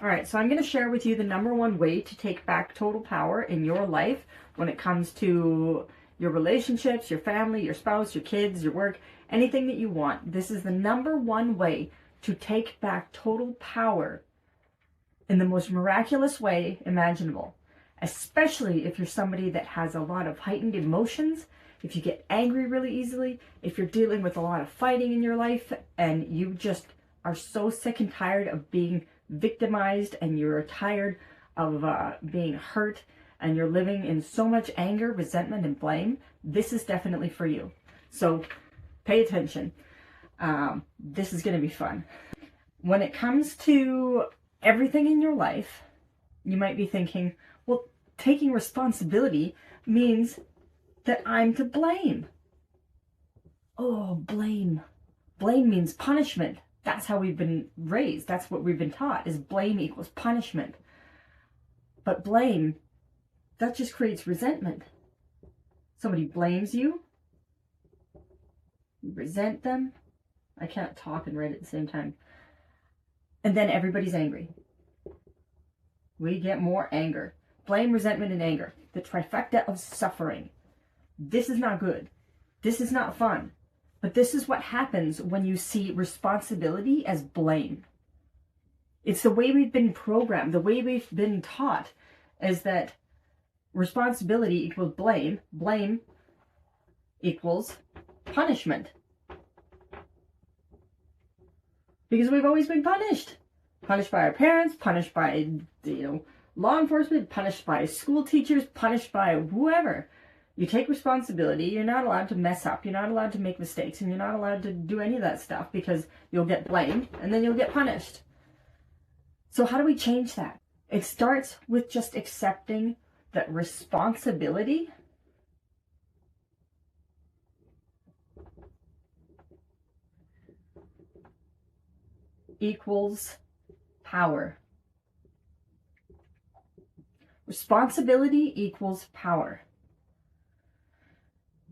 All right, so I'm going to share with you the #1 way to take back total power in your life when it comes to your relationships, your family, your spouse, your kids, your work, anything that you want. This is the #1 way to take back total power in the most miraculous way imaginable, especially if you're somebody that has a lot of heightened emotions, if you get angry really easily, if you're dealing with a lot of fighting in your life, and you just are so sick and tired of being victimized, and you're tired of being hurt, and you're living in so much anger, resentment, and blame. This is definitely for you. So pay attention. This is going to be fun. When it comes to everything in your life, you might be thinking, well, taking responsibility means that I'm to blame. Oh, blame. Blame means punishment. That's how we've been raised. That's what we've been taught, is blame equals punishment. But blame, that just creates resentment. Somebody blames you, you resent them. I can't talk and write at the same time. And then everybody's angry. We get more anger. Blame, resentment, and anger. The trifecta of suffering. This is not good. This is not fun. But this is what happens when you see responsibility as blame. It's the way we've been programmed, the way we've been taught, is that responsibility equals blame, blame equals punishment. Because we've always been punished. Punished by our parents, punished by, law enforcement, punished by school teachers, punished by whoever. You take responsibility, you're not allowed to mess up, you're not allowed to make mistakes, and you're not allowed to do any of that stuff because you'll get blamed and then you'll get punished. So how do we change that? It starts with just accepting that responsibility equals power. Responsibility equals power.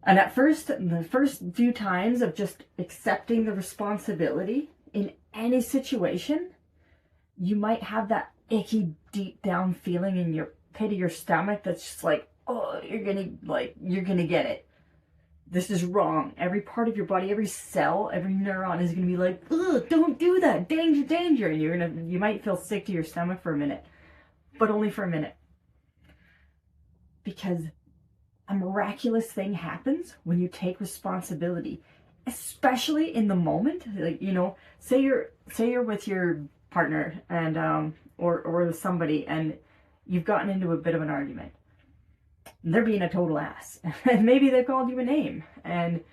And at first, the first few times of just accepting the responsibility in any situation, you might have that icky, deep down feeling in your pit of your stomach that's just like, oh, you're gonna get it. This is wrong. Every part of your body, every cell, every neuron is gonna be like, ugh, don't do that, danger, danger. And you might feel sick to your stomach for a minute, but only for a minute. Because a miraculous thing happens when you take responsibility, especially in the moment. Like, say you're with your partner and or with somebody, and you've gotten into a bit of an argument. They're being a total ass, and maybe they called you a name. And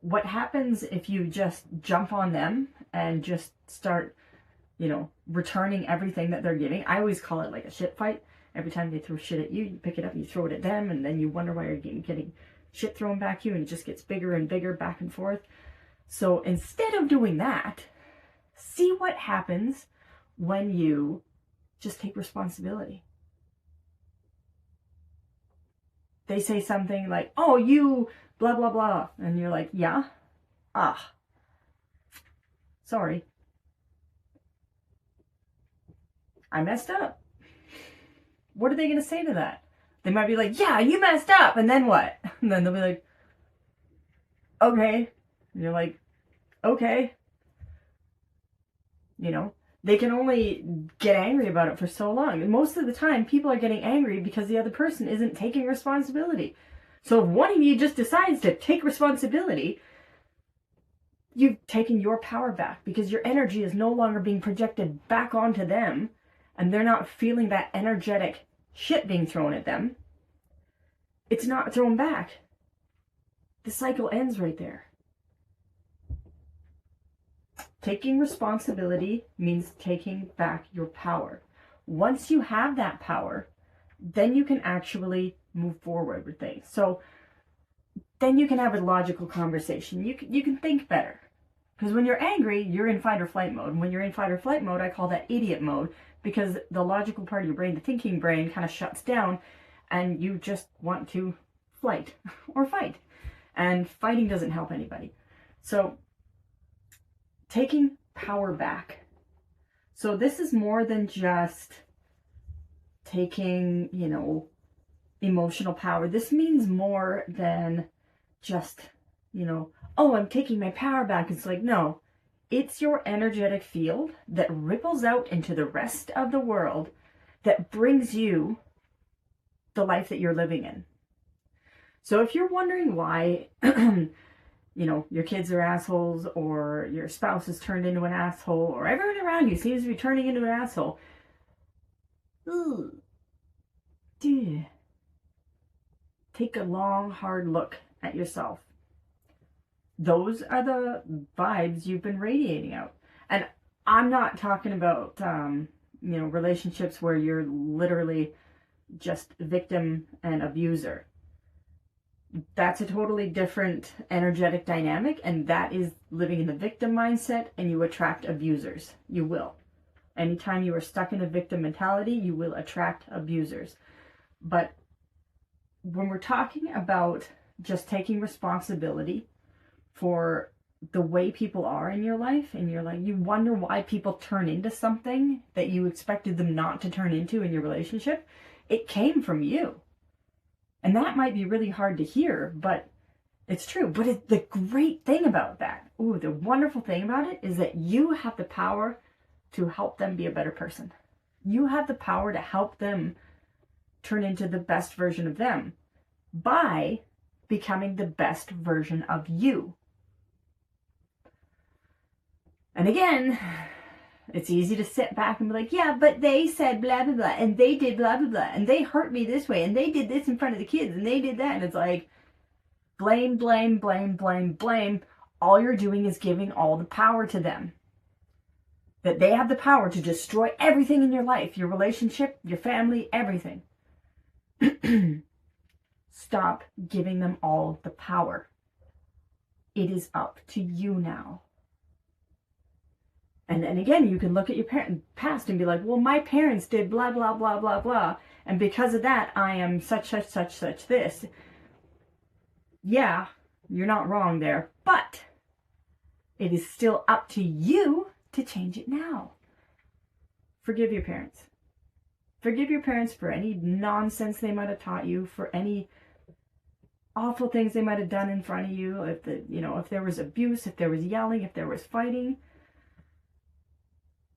what happens if you just jump on them and just start, returning everything that they're giving? I always call it like a shit fight. Every time they throw shit at you, you pick it up and you throw it at them, and then you wonder why you're getting shit thrown back at you, and it just gets bigger and bigger back and forth. So instead of doing that, see what happens when you just take responsibility. They say something like, oh, you blah, blah, blah. And you're like, yeah? Sorry. I messed up. What are they going to say to that? They might be like, yeah, you messed up. And then what? And then they'll be like, okay. And you're like, okay. They can only get angry about it for so long. And most of the time, people are getting angry because the other person isn't taking responsibility. So if one of you just decides to take responsibility, you've taken your power back, because your energy is no longer being projected back onto them, and they're not feeling that energetic shit being thrown at them. It's not thrown back. The cycle ends right there. Taking responsibility means taking back your power. Once you have that power, then you can actually move forward with things. So then you can have a logical conversation. You can think better. Because when you're angry, you're in fight or flight mode. And when you're in fight or flight mode, I call that idiot mode, because the logical part of your brain, the thinking brain, kind of shuts down, and you just want to flight or fight. And fighting doesn't help anybody. So taking power back So this is more than just taking, emotional power. This means more than just, oh, I'm taking my power back. It's like, no, it's your energetic field that ripples out into the rest of the world that brings you the life that you're living in. So if you're wondering why, your kids are assholes, or your spouse is turned into an asshole, or everyone around you seems to be turning into an asshole, take a long, hard look at yourself. Those are the vibes you've been radiating out. And I'm not talking about, relationships where you're literally just victim and abuser. That's a totally different energetic dynamic, and that is living in the victim mindset, and you attract abusers. You will. Anytime you are stuck in a victim mentality, you will attract abusers. But when we're talking about just taking responsibility for the way people are in your life, and you wonder why people turn into something that you expected them not to turn into in your relationship, it came from you. And that might be really hard to hear, but it's true. But the great thing about that, the wonderful thing about it, is that you have the power to help them be a better person. You have the power to help them turn into the best version of them by becoming the best version of you. And again, it's easy to sit back and be like, yeah, but they said blah, blah, blah, and they did blah, blah, blah, and they hurt me this way, and they did this in front of the kids, and they did that. And it's like, blame, blame, blame, blame, blame. All you're doing is giving all the power to them. That they have the power to destroy everything in your life, your relationship, your family, everything. Stop giving them all the power. It is up to you now. And then again, you can look at your past and be like, well, my parents did blah, blah, blah, blah, blah. And because of that, I am such, such, such, such this. Yeah, you're not wrong there. But it is still up to you to change it now. Forgive your parents. Forgive your parents for any nonsense they might have taught you, for any awful things they might have done in front of you. If there was abuse, if there was yelling, if there was fighting.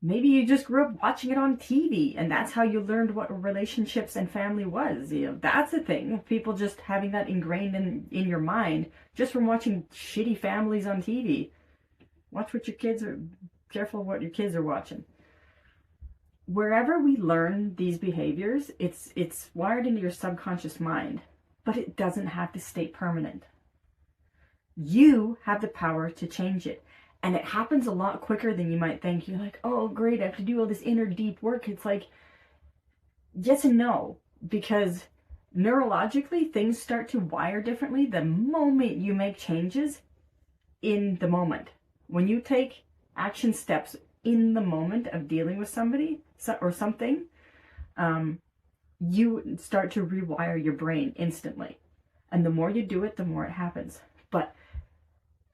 Maybe you just grew up watching it on TV, and that's how you learned what relationships and family was. That's a thing. People just having that ingrained in your mind just from watching shitty families on TV. Watch what your kids are, careful what your kids are watching. Wherever we learn these behaviors, it's wired into your subconscious mind, but it doesn't have to stay permanent. You have the power to change it. And it happens a lot quicker than you might think. You're like, oh, great, I have to do all this inner deep work. It's like, yes and no. Because neurologically, things start to wire differently the moment you make changes in the moment. When you take action steps in the moment of dealing with somebody or something, you start to rewire your brain instantly. And the more you do it, the more it happens. But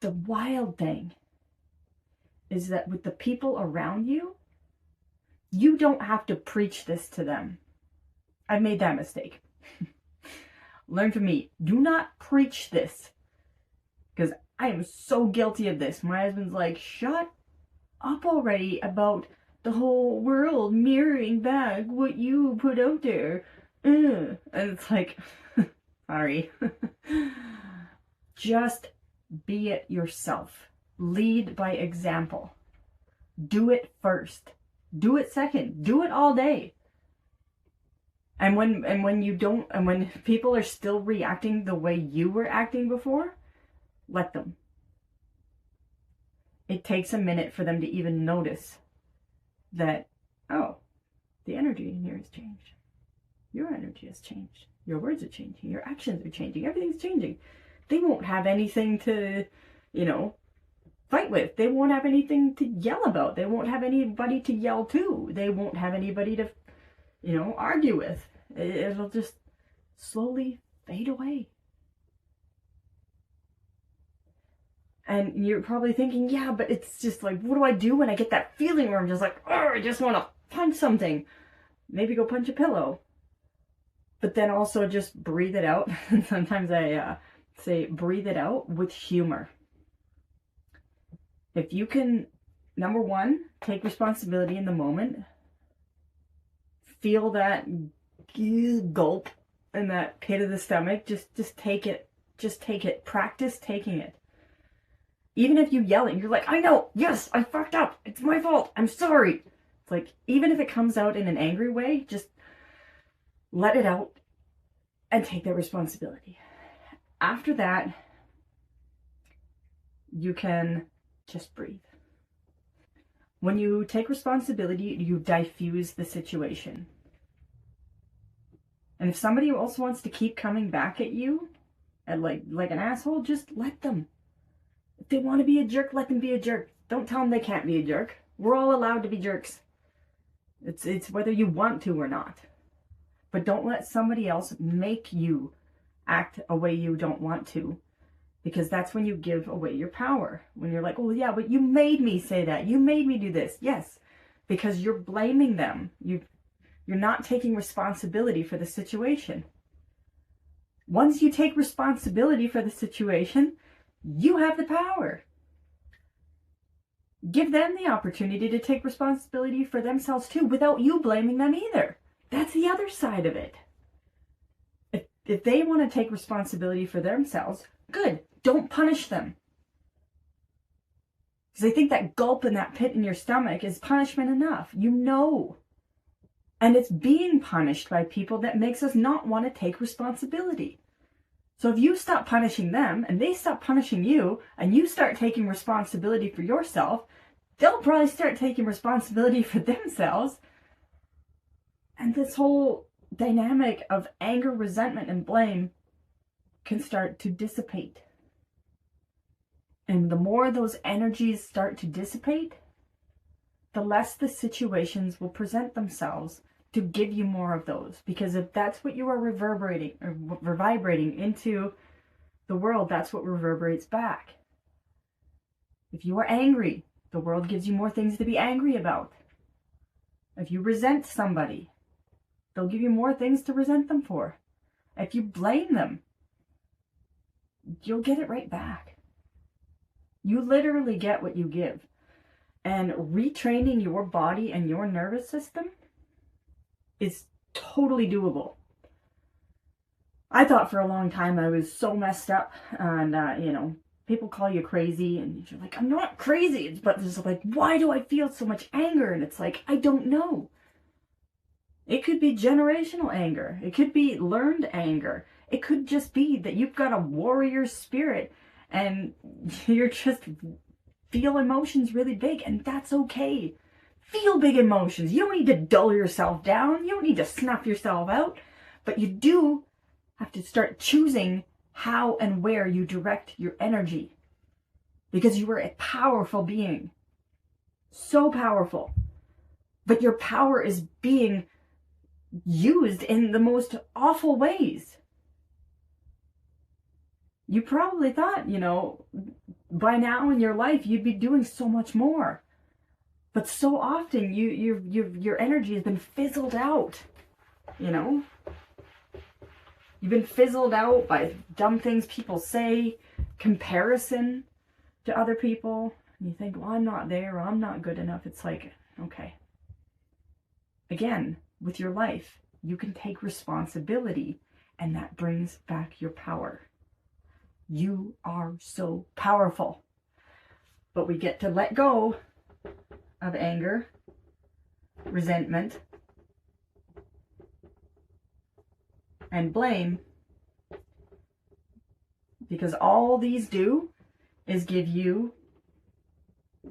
the wild thing is that with the people around you, you don't have to preach this to them. I've made that mistake. Learn from me. Do not preach this. Because I am so guilty of this. My husband's like, shut up already about the whole world mirroring back what you put out there. And it's like, sorry. Just be it yourself. Lead by example. Do it first. Do it second. Do it all day. And when people are still reacting the way you were acting before, let them. It takes a minute for them to even notice that, oh, the energy in here has changed. Your energy has changed. Your words are changing. Your actions are changing. Everything's changing. They won't have anything to, fight with. They won't have anything to yell about. They won't have anybody to yell to. They won't have anybody to, argue with. It'll just slowly fade away. And you're probably thinking, yeah, but it's just like, what do I do when I get that feeling where I'm just like, oh, I just want to punch something? Maybe go punch a pillow. But then also just breathe it out. And sometimes I say breathe it out with humor. If you can, number one, take responsibility in the moment. Feel that gulp in that pit of the stomach. Just take it. Just take it. Practice taking it. Even if you yell it, you're like, I know, yes, I fucked up. It's my fault. I'm sorry. It's like, even if it comes out in an angry way, just let it out and take that responsibility. After that, you can just breathe. When you take responsibility, you diffuse the situation. And if somebody else wants to keep coming back at you, and like an asshole, just let them. If they want to be a jerk, let them be a jerk. Don't tell them they can't be a jerk. We're all allowed to be jerks. It's whether you want to or not. But don't let somebody else make you act a way you don't want to. Because that's when you give away your power. When you're like, oh yeah, but you made me say that. You made me do this. Yes, because you're blaming them. You're not taking responsibility for the situation. Once you take responsibility for the situation, you have the power. Give them the opportunity to take responsibility for themselves too, without you blaming them either. That's the other side of it. If they want to take responsibility for themselves, good. Don't punish them. Because I think that gulp in that pit in your stomach is punishment enough. You know. And it's being punished by people that makes us not want to take responsibility. So if you stop punishing them and they stop punishing you and you start taking responsibility for yourself, they'll probably start taking responsibility for themselves. And this whole dynamic of anger, resentment, and blame can start to dissipate. And the more those energies start to dissipate, the less the situations will present themselves to give you more of those. Because if that's what you are reverberating or vibrating into the world, that's what reverberates back. If you are angry, the world gives you more things to be angry about. If you resent somebody, they'll give you more things to resent them for. If you blame them, you'll get it right back. You literally get what you give. And retraining your body and your nervous system is totally doable. I thought for a long time I was so messed up, and people call you crazy, and you're like, I'm not crazy, but it's like, why do I feel so much anger? And it's like, I don't know. It could be generational anger. It could be learned anger. It could just be that you've got a warrior spirit and you're just feel emotions really big, and that's okay. Feel big emotions. You don't need to dull yourself down. You don't need to snuff yourself out. But you do have to start choosing how and where you direct your energy. Because you are a powerful being. So powerful. But your power is being used in the most awful ways. You probably thought, by now in your life, you'd be doing so much more. But so often, your energy has been fizzled out, You've been fizzled out by dumb things people say, comparison to other people. And you think, well, I'm not there, or I'm not good enough. It's like, okay. Again, with your life, you can take responsibility, and that brings back your power. You are so powerful. But we get to let go of anger, resentment, and blame, because all these do is give you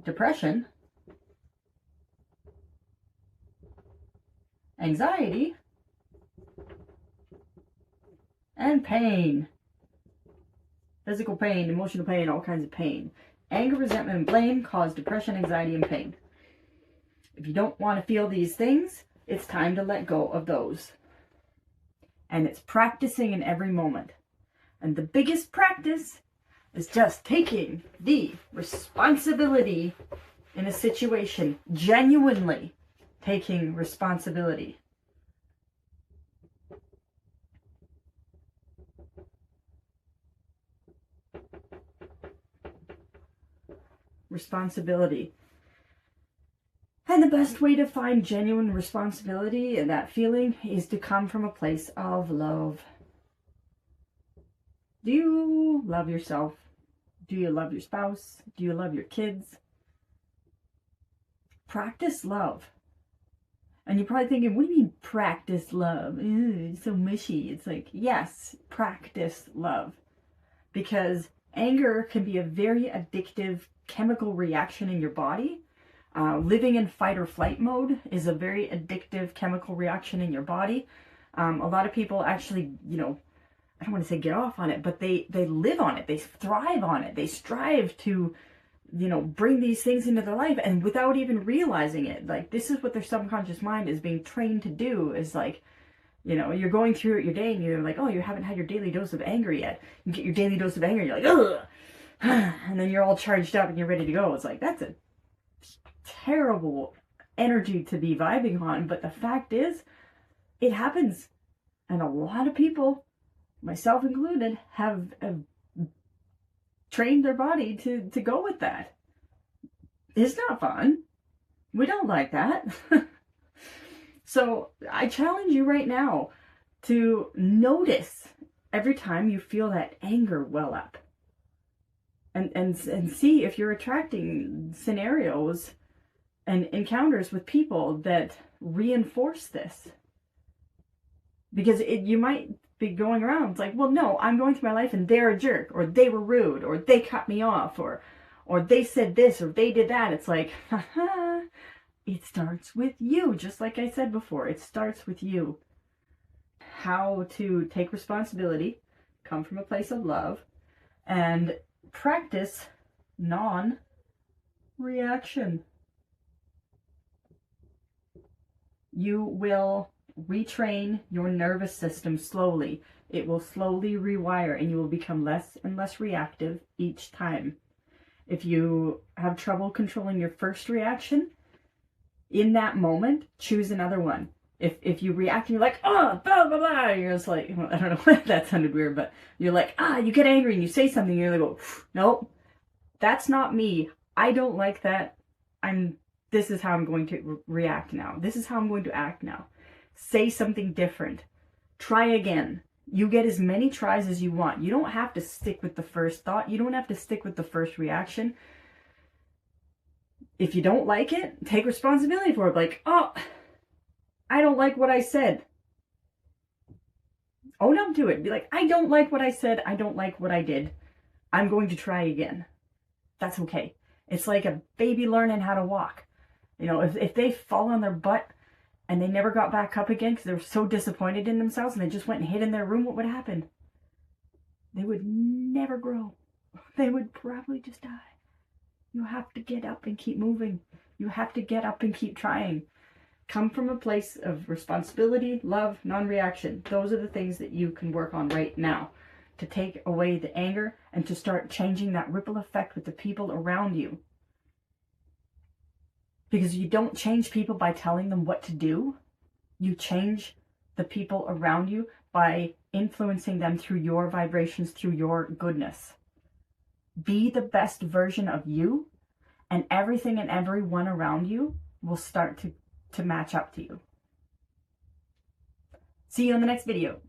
depression, anxiety, and pain. Physical pain, emotional pain, all kinds of pain. Anger, resentment, and blame cause depression, anxiety, and pain. If you don't want to feel these things, it's time to let go of those. And it's practicing in every moment. And the biggest practice is just taking the responsibility in a situation, genuinely taking responsibility. Responsibility. And the best way to find genuine responsibility and that feeling is to come from a place of love. Do you love yourself? Do you love your spouse? Do you love your kids? Practice love. And you're probably thinking, what do you mean practice love? It's so mushy. It's like, yes, practice love. Because anger can be a very addictive chemical reaction in your body. Living in fight or flight mode is a very addictive chemical reaction in your body. A lot of people actually, I don't want to say get off on it, but they live on it. They thrive on it. They strive to, bring these things into their life, and without even realizing it. Like, this is what their subconscious mind is being trained to do, is like, you're going through your day and you're like, oh, you haven't had your daily dose of anger yet. You get your daily dose of anger and you're like, ugh! And then you're all charged up and you're ready to go. It's like, that's a terrible energy to be vibing on. But the fact is, it happens. And a lot of people, myself included, have trained their body to go with that. It's not fun. We don't like that. So I challenge you right now to notice every time you feel that anger well up. And see if you're attracting scenarios and encounters with people that reinforce this. Because you might be going around, it's like, well, no, I'm going through my life and they're a jerk, or they were rude, or they cut me off, or they said this, or they did that. It's like, haha, it starts with you. Just like I said before, it starts with you. How to take responsibility, come from a place of love, and practice non-reaction. You will retrain your nervous system slowly. It will slowly rewire, and you will become less and less reactive each time. If you have trouble controlling your first reaction, in that moment, choose another one. If you react and you're like, oh, blah, blah, blah, you're just like, well, I don't know, that sounded weird, but you're like, you get angry and you say something, and you're like, nope, that's not me. I don't like that. This is how I'm going to react now. This is how I'm going to act now. Say something different. Try again. You get as many tries as you want. You don't have to stick with the first thought. You don't have to stick with the first reaction. If you don't like it, take responsibility for it. Like, oh, I don't like what I said. Own up to it. Be like, I don't like what I said. I don't like what I did. I'm going to try again. That's okay. It's like a baby learning how to walk. If they fall on their butt and they never got back up again because they were so disappointed in themselves and they just went and hid in their room, what would happen? They would never grow. They would probably just die. You have to get up and keep moving. You have to get up and keep trying. Come from a place of responsibility, love, non-reaction. Those are the things that you can work on right now to take away the anger and to start changing that ripple effect with the people around you. Because you don't change people by telling them what to do. You change the people around you by influencing them through your vibrations, through your goodness. Be the best version of you, and everything and everyone around you will start to match up to you. See you in the next video.